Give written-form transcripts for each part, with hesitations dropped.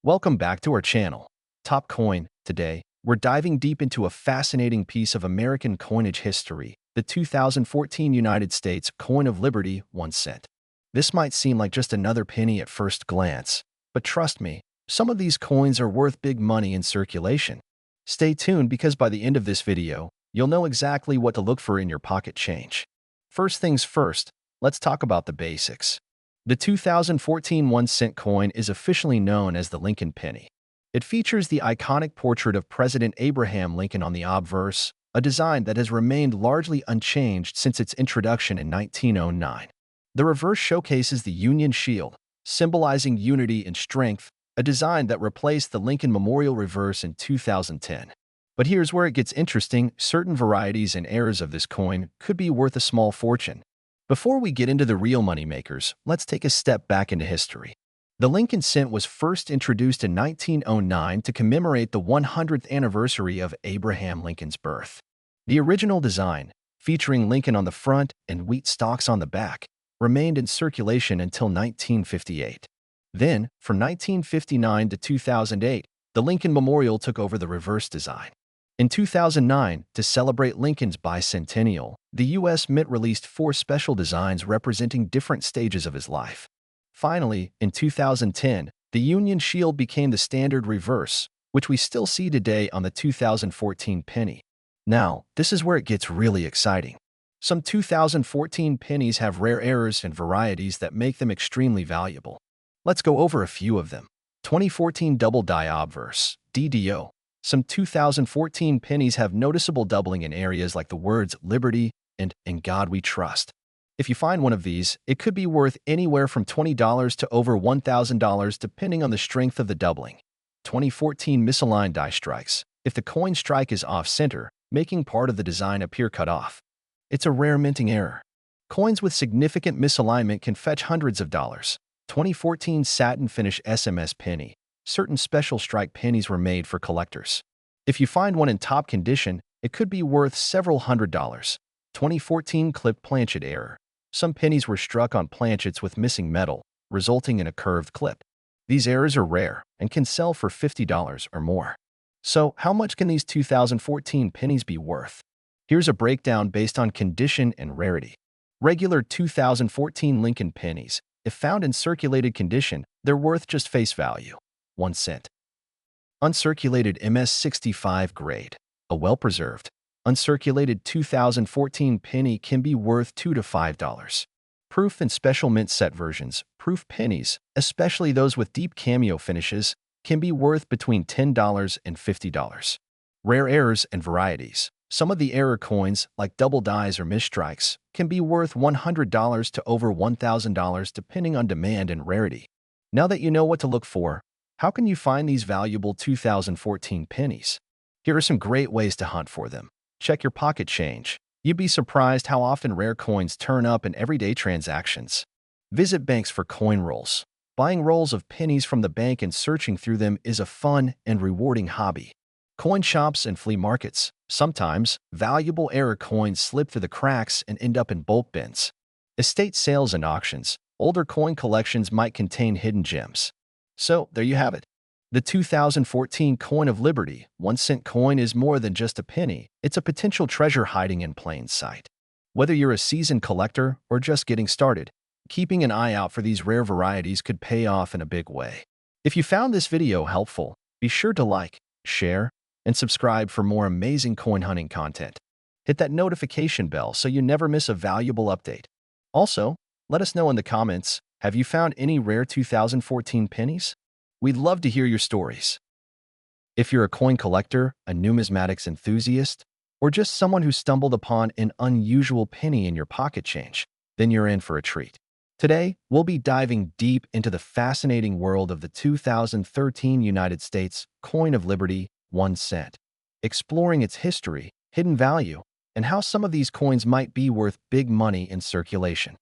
Welcome back to our channel, Top Coin. Today, we're diving deep into a fascinating piece of American coinage history, the 2014 United States Coin of Liberty 1 cent. This might seem like just another penny at first glance, but trust me, some of these coins are worth big money in circulation. Stay tuned because by the end of this video, you'll know exactly what to look for in your pocket change. First things first, let's talk about the basics. The 2014 1 cent coin is officially known as the Lincoln penny. It features the iconic portrait of President Abraham Lincoln on the obverse, a design that has remained largely unchanged since its introduction in 1909. The reverse showcases the Union Shield, symbolizing unity and strength, a design that replaced the Lincoln Memorial reverse in 2010. But here's where it gets interesting: certain varieties and errors of this coin could be worth a small fortune. Before we get into the real moneymakers, let's take a step back into history. The Lincoln cent was first introduced in 1909 to commemorate the 100th anniversary of Abraham Lincoln's birth. The original design, featuring Lincoln on the front and wheat stalks on the back, remained in circulation until 1958. Then, from 1959 to 2008, the Lincoln Memorial took over the reverse design. In 2009, to celebrate Lincoln's bicentennial, the U.S. Mint released 4 special designs representing different stages of his life. Finally, in 2010, the Union Shield became the standard reverse, which we still see today on the 2014 penny. Now, this is where it gets really exciting. Some 2014 pennies have rare errors and varieties that make them extremely valuable. Let's go over a few of them. 2014 Double Die Obverse, DDO. Some 2014 pennies have noticeable doubling in areas like the words Liberty and In God We Trust. If you find one of these, it could be worth anywhere from $20 to over $1,000 depending on the strength of the doubling. 2014 Misaligned Die Strikes. If the coin strike is off-center, making part of the design appear cut off, it's a rare minting error. Coins with significant misalignment can fetch hundreds of dollars. 2014 Satin Finish SMS Penny. Certain special strike pennies were made for collectors. If you find one in top condition, it could be worth several $100s. 2014 Clipped Planchet Error. Some pennies were struck on planchets with missing metal, resulting in a curved clip. These errors are rare and can sell for $50 or more. So, how much can these 2014 pennies be worth? Here's a breakdown based on condition and rarity. Regular 2014 Lincoln pennies. If found in circulated condition, they're worth just face value, 1 cent. Uncirculated MS65 grade. A well-preserved, uncirculated 2014 penny can be worth $2 to $5. Proof and special mint set versions. Proof pennies, especially those with deep cameo finishes, can be worth between $10 and $50. Rare errors and varieties. Some of the error coins, like double dies or misstrikes, can be worth $100 to over $1,000 depending on demand and rarity. Now that you know what to look for, how can you find these valuable 2014 pennies? Here are some great ways to hunt for them. Check your pocket change. You'd be surprised how often rare coins turn up in everyday transactions. Visit banks for coin rolls. Buying rolls of pennies from the bank and searching through them is a fun and rewarding hobby. Coin shops and flea markets. Sometimes, valuable error coins slip through the cracks and end up in bulk bins. Estate sales and auctions. Older coin collections might contain hidden gems. So, there you have it. The 2014 Coin of Liberty 1 cent coin is more than just a penny. It's a potential treasure hiding in plain sight. Whether you're a seasoned collector or just getting started, keeping an eye out for these rare varieties could pay off in a big way. If you found this video helpful, be sure to like, share, and subscribe for more amazing coin hunting content. Hit that notification bell so you never miss a valuable update. Also, let us know in the comments, have you found any rare 2014 pennies? We'd love to hear your stories. If you're a coin collector, a numismatics enthusiast, or just someone who stumbled upon an unusual penny in your pocket change, then you're in for a treat. Today, we'll be diving deep into the fascinating world of the 2013 United States Coin of Liberty 1 cent, exploring its history, hidden value, and how some of these coins might be worth big money in circulation.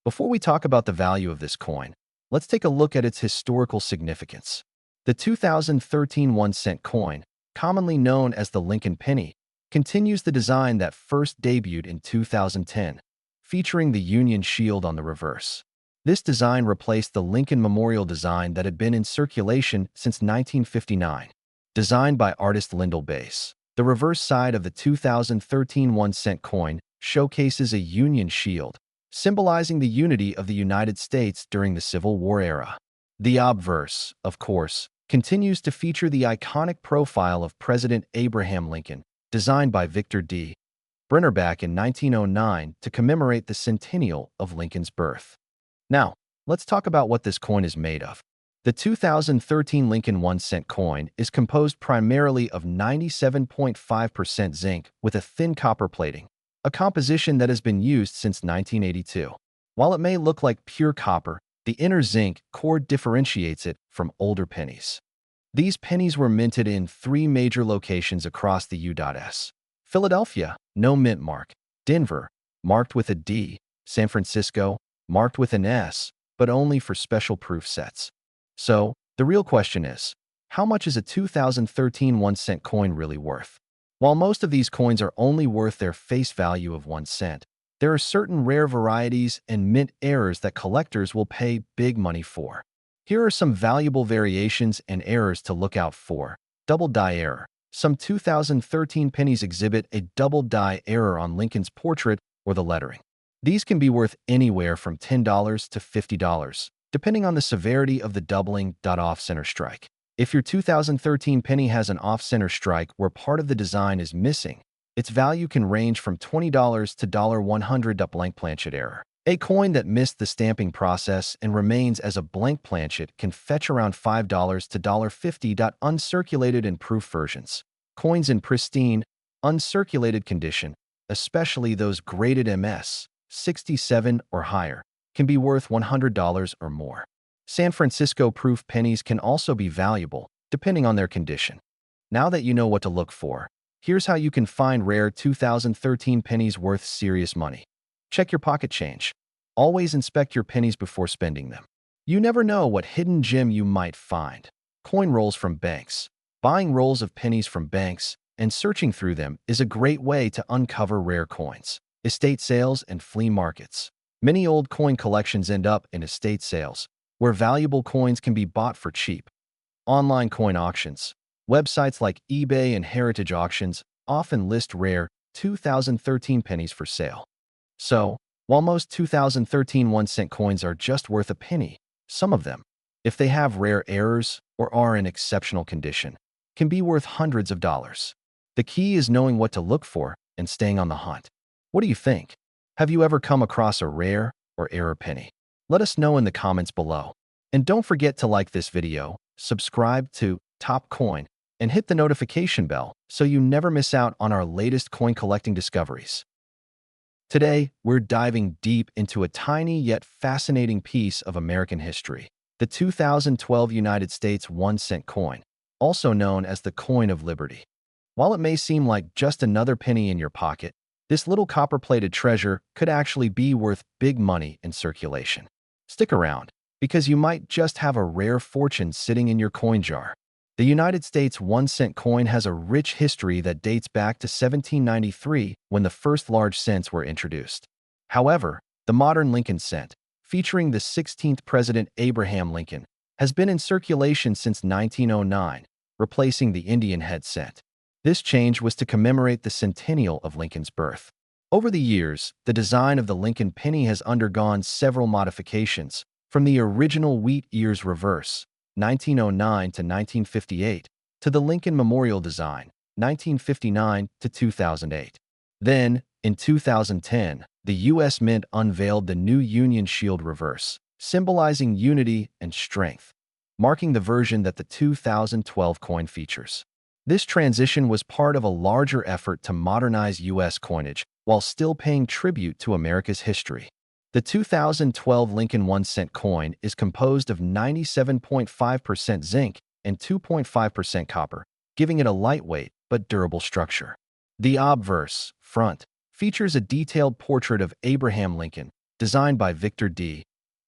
Before we talk about the value of this coin, let's take a look at its historical significance. The 2013 1 cent coin, commonly known as the Lincoln penny, continues the design that first debuted in 2010, featuring the Union Shield on the reverse. This design replaced the Lincoln Memorial design that had been in circulation since 1959. Designed by artist Lyndall Bass, the reverse side of the 2013 1-cent coin showcases a Union shield, symbolizing the unity of the United States during the Civil War era. The obverse, of course, continues to feature the iconic profile of President Abraham Lincoln, designed by Victor D. Brenner back in 1909 to commemorate the centennial of Lincoln's birth. Now, let's talk about what this coin is made of. The 2013 Lincoln 1-cent coin is composed primarily of 97.5% zinc with a thin copper plating, a composition that has been used since 1982. While it may look like pure copper, the inner zinc core differentiates it from older pennies. These pennies were minted in 3 major locations across the U.S. Philadelphia, no mint mark; Denver, marked with a D; San Francisco, marked with an S, but only for special proof sets. So, the real question is, how much is a 2013 1-cent coin really worth? While most of these coins are only worth their face value of 1 cent, there are certain rare varieties and mint errors that collectors will pay big money for. Here are some valuable variations and errors to look out for. Double die error. Some 2013 pennies exhibit a double die error on Lincoln's portrait or the lettering. These can be worth anywhere from $10 to $50, depending on the severity of the doubling off-center strike. If your 2013 penny has an off-center strike where part of the design is missing, its value can range from $20 to $100. Blank planchet error. A coin that missed the stamping process and remains as a blank planchet can fetch around $5 to $50. Uncirculated and proof versions. Coins in pristine, uncirculated condition, especially those graded MS 67 or higher, can be worth $100 or more. San Francisco proof pennies can also be valuable, depending on their condition. Now that you know what to look for, here's how you can find rare 2013 pennies worth serious money. Check your pocket change. Always inspect your pennies before spending them. You never know what hidden gem you might find. Coin rolls from banks. Buying rolls of pennies from banks and searching through them is a great way to uncover rare coins. Estate sales and flea markets. Many old coin collections end up in estate sales, where valuable coins can be bought for cheap. Online coin auctions. Websites like eBay and Heritage Auctions often list rare 2013 pennies for sale. So, while most 2013 1-cent coins are just worth a penny, some of them, if they have rare errors or are in exceptional condition, can be worth hundreds of dollars. The key is knowing what to look for and staying on the hunt. What do you think? Have you ever come across a rare or error penny? Let us know in the comments below. And don't forget to like this video, subscribe to Top Coin, and hit the notification bell so you never miss out on our latest coin collecting discoveries. Today, we're diving deep into a tiny yet fascinating piece of American history, the 2012 United States 1-cent coin, also known as the Coin of Liberty. While it may seem like just another penny in your pocket, this little copper-plated treasure could actually be worth big money in circulation. Stick around, because you might just have a rare fortune sitting in your coin jar. The United States 1-cent coin has a rich history that dates back to 1793 when the first large cents were introduced. However, the modern Lincoln cent, featuring the 16th President Abraham Lincoln, has been in circulation since 1909, replacing the Indian head cent. This change was to commemorate the centennial of Lincoln's birth. Over the years, the design of the Lincoln penny has undergone several modifications, from the original wheat ears reverse, 1909 to 1958, to the Lincoln Memorial design, 1959 to 2008. Then, in 2010, the U.S. Mint unveiled the new Union Shield reverse, symbolizing unity and strength, marking the version that the 2012 coin features. This transition was part of a larger effort to modernize U.S. coinage while still paying tribute to America's history. The 2012 Lincoln 1-cent coin is composed of 97.5% zinc and 2.5% copper, giving it a lightweight but durable structure. The obverse, front, features a detailed portrait of Abraham Lincoln, designed by Victor D.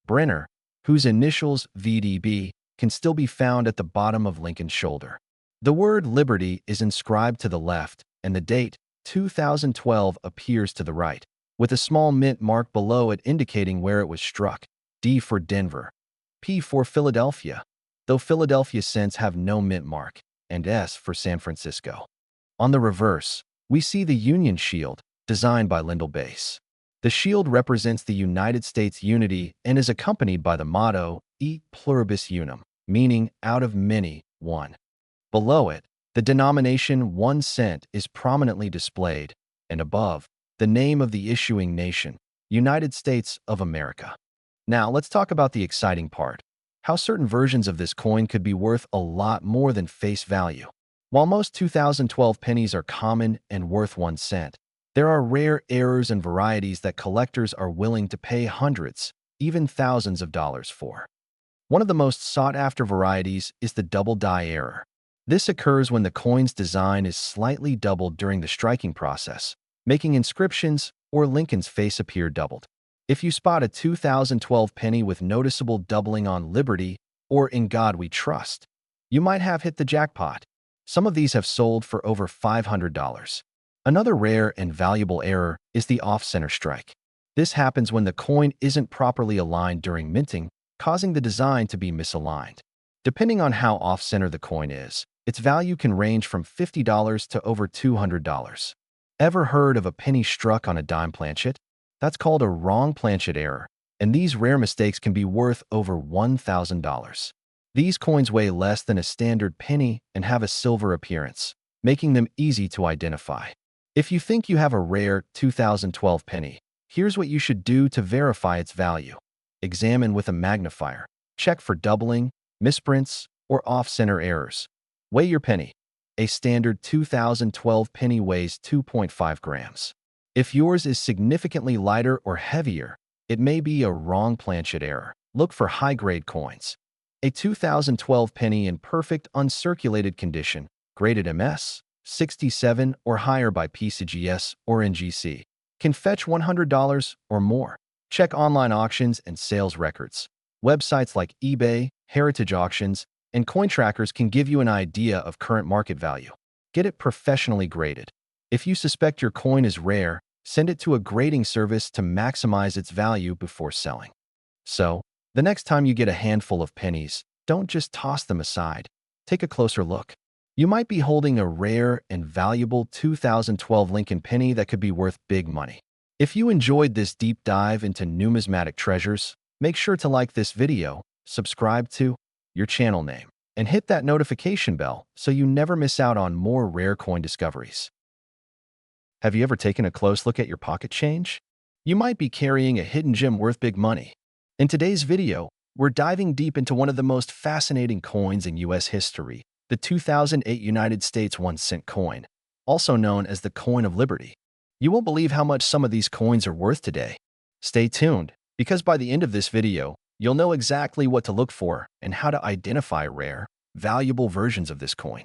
Brenner, whose initials VDB can still be found at the bottom of Lincoln's shoulder. The word Liberty is inscribed to the left, and the date, 2012, appears to the right, with a small mint mark below it indicating where it was struck. D for Denver, P for Philadelphia, though Philadelphia cents have no mint mark, and S for San Francisco. On the reverse, we see the Union Shield, designed by Lyndall Bass. The shield represents the United States unity and is accompanied by the motto, E pluribus unum, meaning out of many, one. Below it, the denomination 1 cent is prominently displayed, and above, the name of the issuing nation, United States of America. Now, let's talk about the exciting part, how certain versions of this coin could be worth a lot more than face value. While most 2012 pennies are common and worth 1 cent, there are rare errors and varieties that collectors are willing to pay hundreds, even thousands of dollars for. One of the most sought-after varieties is the double die error. This occurs when the coin's design is slightly doubled during the striking process, making inscriptions or Lincoln's face appear doubled. If you spot a 2012 penny with noticeable doubling on Liberty or In God We Trust, you might have hit the jackpot. Some of these have sold for over $500. Another rare and valuable error is the off-center strike. This happens when the coin isn't properly aligned during minting, causing the design to be misaligned. Depending on how off-center the coin is, its value can range from $50 to over $200. Ever heard of a penny struck on a dime planchet? That's called a wrong planchet error, and these rare mistakes can be worth over $1,000. These coins weigh less than a standard penny and have a silver appearance, making them easy to identify. If you think you have a rare 2012 penny, here's what you should do to verify its value. Examine with a magnifier. Check for doubling, misprints, or off-center errors. Weigh your penny. A standard 2012 penny weighs 2.5 grams. If yours is significantly lighter or heavier, it may be a wrong planchet error. Look for high-grade coins. A 2012 penny in perfect uncirculated condition, graded MS, 67 or higher by PCGS or NGC, can fetch $100 or more. Check online auctions and sales records. Websites like eBay, Heritage Auctions, and CoinTrackers can give you an idea of current market value. Get it professionally graded. If you suspect your coin is rare, send it to a grading service to maximize its value before selling. So, the next time you get a handful of pennies, don't just toss them aside. Take a closer look. You might be holding a rare and valuable 2012 Lincoln penny that could be worth big money. If you enjoyed this deep dive into numismatic treasures, make sure to like this video, subscribe to your channel name, and hit that notification bell so you never miss out on more rare coin discoveries. Have you ever taken a close look at your pocket change? You might be carrying a hidden gem worth big money. In today's video, we're diving deep into one of the most fascinating coins in U.S. history, the 2008 United States 1 cent coin, also known as the Coin of Liberty. You won't believe how much some of these coins are worth today. Stay tuned, because by the end of this video, you'll know exactly what to look for and how to identify rare, valuable versions of this coin.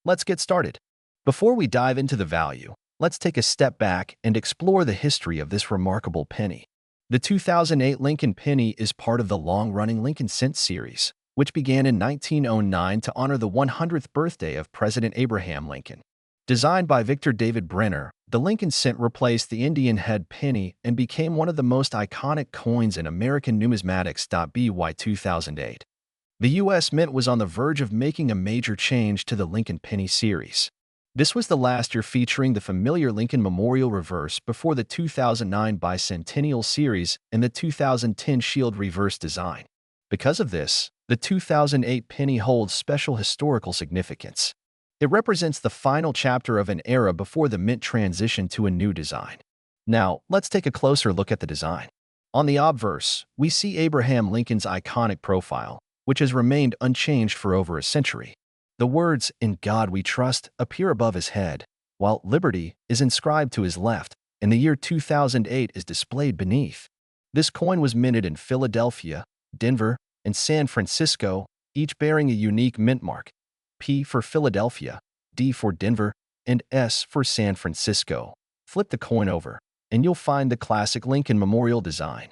Let's get started. Before we dive into the value, let's take a step back and explore the history of this remarkable penny. The 2008 Lincoln penny is part of the long-running Lincoln Cent series, which began in 1909 to honor the 100th birthday of President Abraham Lincoln. Designed by Victor David Brenner, the Lincoln Cent replaced the Indian head penny and became one of the most iconic coins in American numismatics. By 2008, the U.S. Mint was on the verge of making a major change to the Lincoln penny series. This was the last year featuring the familiar Lincoln Memorial reverse before the 2009 Bicentennial series and the 2010 Shield reverse design. Because of this, the 2008 penny holds special historical significance. It represents the final chapter of an era before the Mint transitioned to a new design. Now, let's take a closer look at the design. On the obverse, we see Abraham Lincoln's iconic profile, which has remained unchanged for over a century. The words, "In God We Trust," appear above his head, while "Liberty" is inscribed to his left, and the year 2008 is displayed beneath. This coin was minted in Philadelphia, Denver, and San Francisco, each bearing a unique mint mark. P for Philadelphia, D for Denver, and S for San Francisco. Flip the coin over, and you'll find the classic Lincoln Memorial design.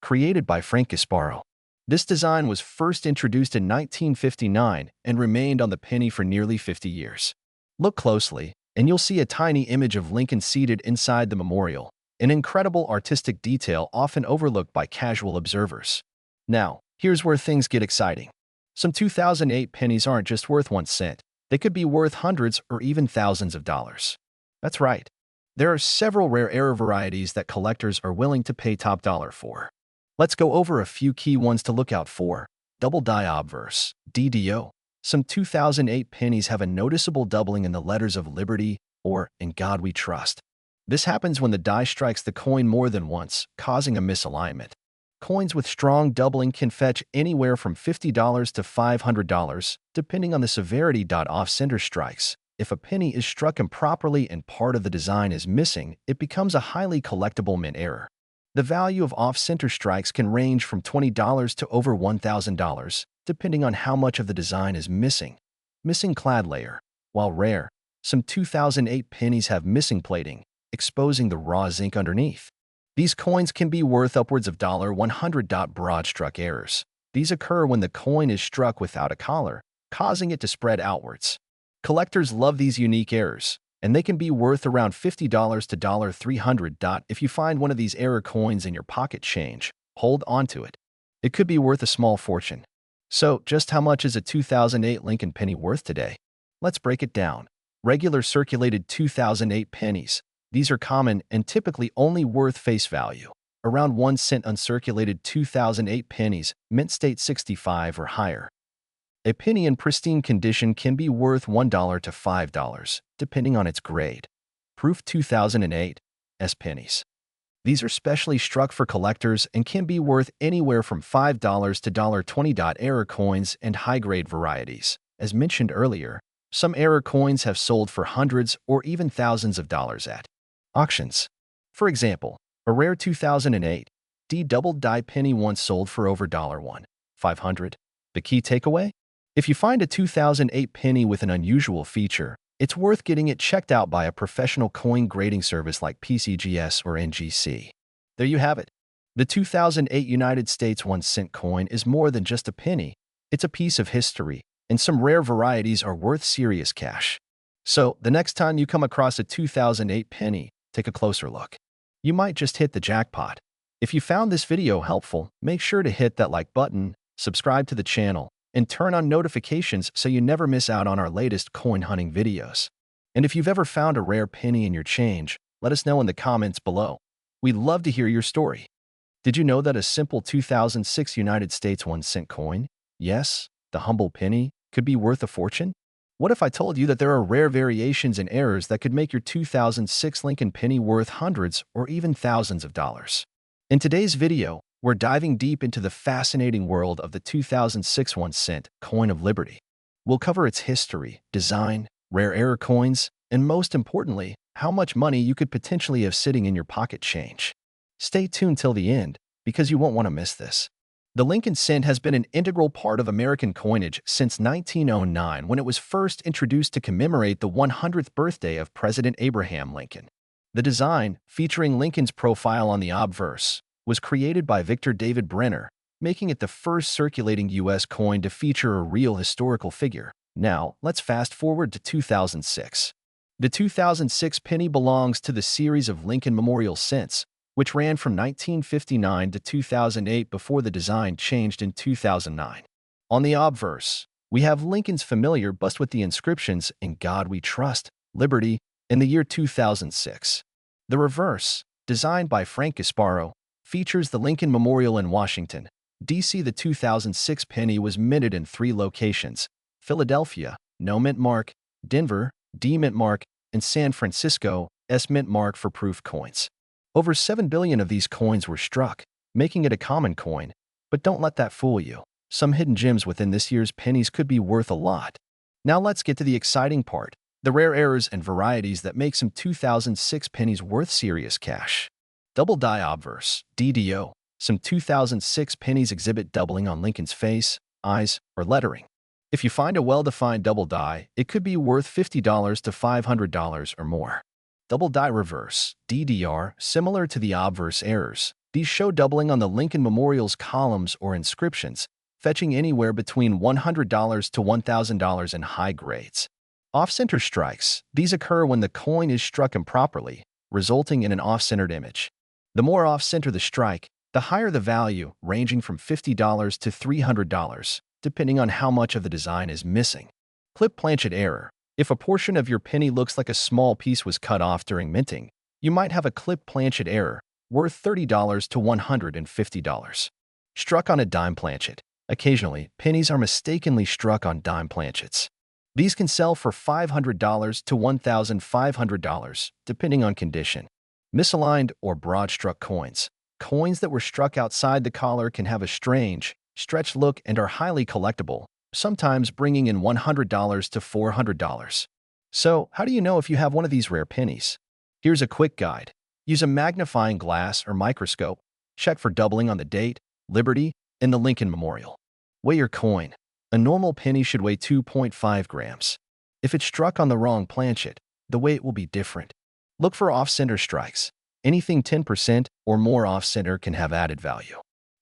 Created by Frank Gasparo, this design was first introduced in 1959 and remained on the penny for nearly 50 years. Look closely, and you'll see a tiny image of Lincoln seated inside the memorial, an incredible artistic detail often overlooked by casual observers. Now, here's where things get exciting. Some 2008 pennies aren't just worth 1 cent. They could be worth hundreds or even thousands of dollars. That's right. There are several rare error varieties that collectors are willing to pay top dollar for. Let's go over a few key ones to look out for. Double die obverse, DDO. Some 2008 pennies have a noticeable doubling in the letters of Liberty or In God We Trust. This happens when the die strikes the coin more than once, causing a misalignment. Coins with strong doubling can fetch anywhere from $50 to $500, depending on the severity. Off-center strikes. If a penny is struck improperly and part of the design is missing, it becomes a highly collectible mint error. The value of off-center strikes can range from $20 to over $1,000, depending on how much of the design is missing. Missing clad layer. While rare, some 2008 pennies have missing plating, exposing the raw zinc underneath. These coins can be worth upwards of $100. Broad struck errors. These occur when the coin is struck without a collar, causing it to spread outwards. Collectors love these unique errors, and they can be worth around $50 to $300. If you find one of these error coins in your pocket change, hold onto it. It could be worth a small fortune. So, just how much is a 2008 Lincoln penny worth today? Let's break it down. Regular circulated 2008 pennies. These are common and typically only worth face value. Around 1 cent uncirculated 2008 pennies, mint state 65 or higher. A penny in pristine condition can be worth $1 to $5, depending on its grade. Proof 2008 S pennies. These are specially struck for collectors and can be worth anywhere from $5 to $20. Error coins and high-grade varieties. As mentioned earlier, some error coins have sold for hundreds or even thousands of dollars at auctions. For example, a rare 2008 D double die penny once sold for over $1,500. The key takeaway? If you find a 2008 penny with an unusual feature, it's worth getting it checked out by a professional coin grading service like PCGS or NGC. There you have it. The 2008 United States 1-cent coin is more than just a penny. It's a piece of history, and some rare varieties are worth serious cash. So, the next time you come across a 2008 penny, take a closer look. You might just hit the jackpot. If you found this video helpful, make sure to hit that like button, subscribe to the channel, and turn on notifications so you never miss out on our latest coin hunting videos. And if you've ever found a rare penny in your change, let us know in the comments below. We'd love to hear your story. Did you know that a simple 2006 United States 1-cent coin, yes, the humble penny, could be worth a fortune? What if I told you that there are rare variations and errors that could make your 2006 Lincoln penny worth hundreds or even thousands of dollars? In today's video, we're diving deep into the fascinating world of the 2006 1-cent coin of Liberty. We'll cover its history, design, rare error coins, and most importantly, how much money you could potentially have sitting in your pocket change. Stay tuned till the end, because you won't want to miss this. The Lincoln cent has been an integral part of American coinage since 1909, when it was first introduced to commemorate the 100th birthday of President Abraham Lincoln. The design, featuring Lincoln's profile on the obverse, was created by Victor David Brenner, making it the first circulating U.S. coin to feature a real historical figure. Now, let's fast forward to 2006. The 2006 penny belongs to the series of Lincoln Memorial cents, which ran from 1959 to 2008 before the design changed in 2009. On the obverse, we have Lincoln's familiar bust with the inscriptions "In God We Trust, Liberty," in the year 2006. The reverse, designed by Frank Gasparo, features the Lincoln Memorial in Washington, D.C. The 2006 penny was minted in 3 locations: Philadelphia, no mint mark; Denver, D mint mark; and San Francisco, S mint mark for proof coins. Over 7 billion of these coins were struck, making it a common coin. But don't let that fool you. Some hidden gems within this year's pennies could be worth a lot. Now let's get to the exciting part, the rare errors and varieties that make some 2006 pennies worth serious cash. Double die obverse, DDO. Some 2006 pennies exhibit doubling on Lincoln's face, eyes, or lettering. If you find a well-defined double die, it could be worth $50 to $500 or more. Double die reverse, DDR, similar to the obverse errors. These show doubling on the Lincoln Memorial's columns or inscriptions, fetching anywhere between $100 to $1,000 in high grades. Off-center strikes. These occur when the coin is struck improperly, resulting in an off-centered image. The more off-center the strike, The higher the value, ranging from $50 to $300, depending on how much of the design is missing. Clip planchet error. If a portion of your penny looks like a small piece was cut off during minting, you might have a clip planchet error worth $30 to $150. Struck on a dime planchet. Occasionally, pennies are mistakenly struck on dime planchets. These can sell for $500 to $1,500, depending on condition. Misaligned or broad-struck coins. Coins that were struck outside the collar can have a strange, stretched look and are highly collectible, sometimes bringing in $100 to $400. So, how do you know if you have one of these rare pennies? Here's a quick guide. Use a magnifying glass or microscope. Check for doubling on the date, Liberty, and the Lincoln Memorial. Weigh your coin. A normal penny should weigh 2.5 grams. If it's struck on the wrong planchet, the weight will be different. Look for off-center strikes. Anything 10% or more off-center can have added value.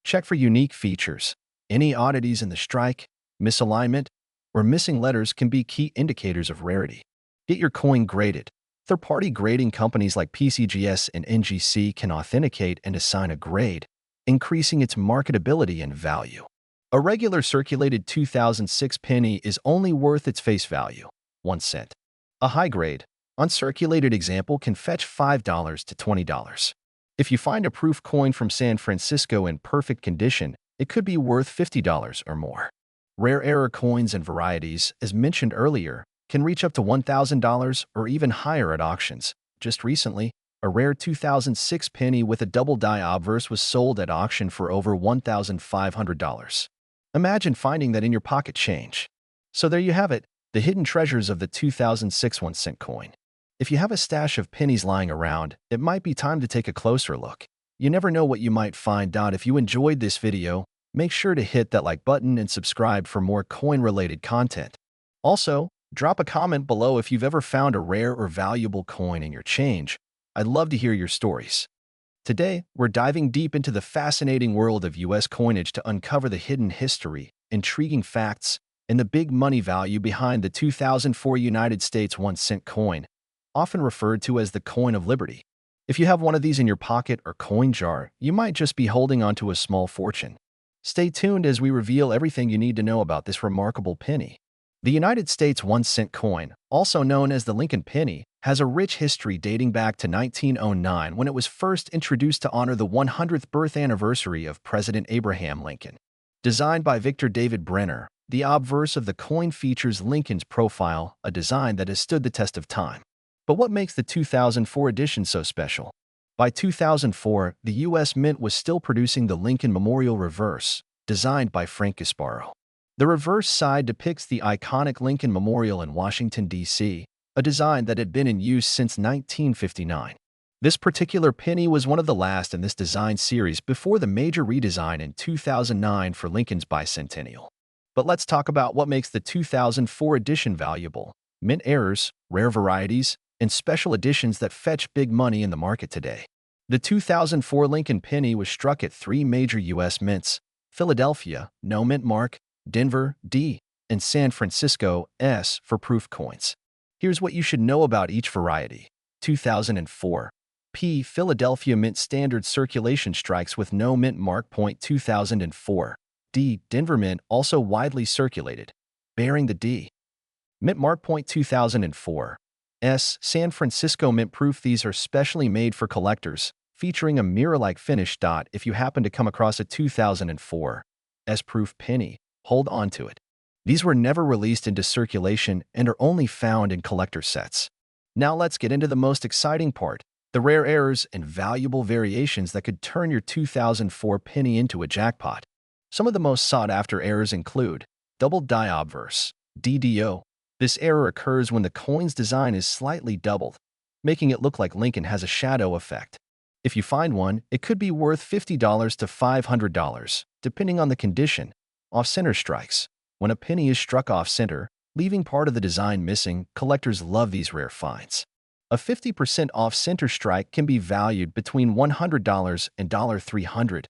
Check for unique features. Any oddities in the strike, misalignment, or missing letters can be key indicators of rarity. Get your coin graded. Third-party grading companies like PCGS and NGC can authenticate and assign a grade, increasing its marketability and value. A regular circulated 2006 penny is only worth its face value, 1 cent. A high-grade, uncirculated example can fetch $5 to $20. If you find a proof coin from San Francisco in perfect condition, it could be worth $50 or more. Rare error coins and varieties, as mentioned earlier, can reach up to $1,000 or even higher at auctions. Just recently, a rare 2006 penny with a double die obverse was sold at auction for over $1,500. Imagine finding that in your pocket change. So there you have it, the hidden treasures of the 2006 1-cent coin. If you have a stash of pennies lying around, it might be time to take a closer look. You never know what you might find. If you enjoyed this video, make sure to hit that like button and subscribe for more coin-related content. Also, drop a comment below if you've ever found a rare or valuable coin in your change. I'd love to hear your stories. Today, we're diving deep into the fascinating world of U.S. coinage to uncover the hidden history, intriguing facts, and the big money value behind the 2004 United States 1-cent coin, often referred to as the coin of liberty. If you have one of these in your pocket or coin jar, you might just be holding onto a small fortune. Stay tuned as we reveal everything you need to know about this remarkable penny. The United States 1-cent coin, also known as the Lincoln penny, has a rich history dating back to 1909 when it was first introduced to honor the 100th birth anniversary of President Abraham Lincoln. Designed by Victor David Brenner, the obverse of the coin features Lincoln's profile, a design that has stood the test of time. But what makes the 2004 edition so special? By 2004, the U.S. Mint was still producing the Lincoln Memorial Reverse, designed by Frank Gasparo. The reverse side depicts the iconic Lincoln Memorial in Washington, D.C., a design that had been in use since 1959. This particular penny was one of the last in this design series before the major redesign in 2009 for Lincoln's bicentennial. But let's talk about what makes the 2004 edition valuable: mint errors, rare varieties, and special editions that fetch big money in the market today. The 2004 Lincoln penny was struck at 3 major U.S. mints: Philadelphia, no mint mark; Denver, D, and San Francisco, S, for proof coins. Here's what you should know about each variety. 2004. P. Philadelphia Mint Standard Circulation Strikes with no mint mark. 2004. D. Denver Mint, also widely circulated, bearing the D mint mark. 2004. S. San Francisco Mint Proof. These are specially made for collectors, featuring a mirror-like finish. If you happen to come across a 2004 S proof penny, hold on to it. These were never released into circulation and are only found in collector sets. Now let's get into the most exciting part: the rare errors and valuable variations that could turn your 2004 penny into a jackpot. Some of the most sought-after errors include double die obverse, DDO. This error occurs when the coin's design is slightly doubled, making it look like Lincoln has a shadow effect. If you find one, it could be worth $50 to $500, depending on the condition. Off-center strikes. When a penny is struck off-center, leaving part of the design missing, collectors love these rare finds. A 50% off-center strike can be valued between $100 and $300.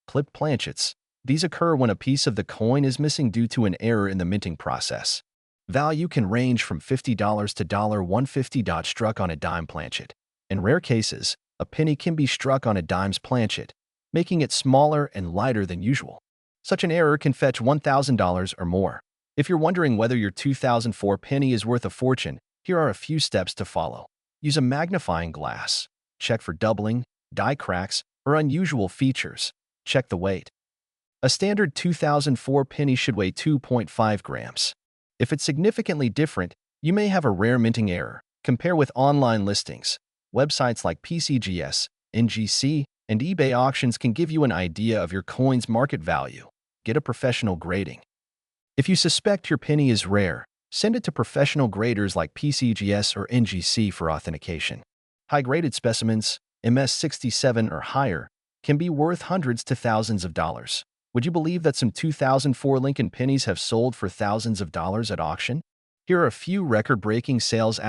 Clipped planchets. These occur when a piece of the coin is missing due to an error in the minting process. Value can range from $50 to $150. Struck on a dime planchet. In rare cases, a penny can be struck on a dime's planchet, making it smaller and lighter than usual. Such an error can fetch $1,000 or more. If you're wondering whether your 2004 penny is worth a fortune, here are a few steps to follow. Use a magnifying glass. Check for doubling, die cracks, or unusual features. Check the weight. A standard 2004 penny should weigh 2.5 grams. If it's significantly different, you may have a rare minting error. Compare with online listings. Websites like PCGS, NGC, and eBay auctions can give you an idea of your coin's market value. Get a professional grading. If you suspect your penny is rare, send it to professional graders like PCGS or NGC for authentication. High-graded specimens, MS67 or higher, can be worth hundreds to thousands of dollars. Would you believe that some 2004 Lincoln pennies have sold for thousands of dollars at auction? Here are a few record-breaking sales *****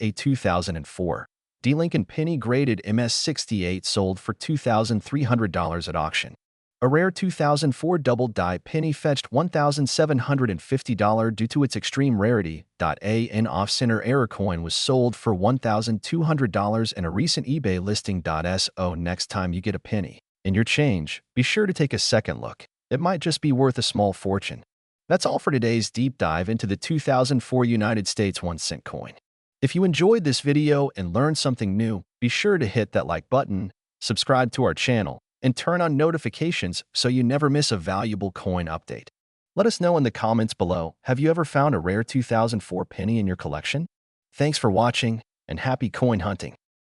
A 2004 D Lincoln penny graded MS68 sold for $2,300 at auction. A rare 2004 double die penny fetched $1,750 due to its extreme rarity. An off-center error coin was sold for $1,200 in a recent eBay listing. Next time you get a penny in your change, be sure to take a second look. It might just be worth a small fortune. That's all for today's deep dive into the 2004 United States 1 cent coin. If you enjoyed this video and learned something new, be sure to hit that like button, subscribe to our channel, and turn on notifications so you never miss a valuable coin update. Let us know in the comments below, have you ever found a rare 2004 penny in your collection? Thanks for watching, and happy coin hunting!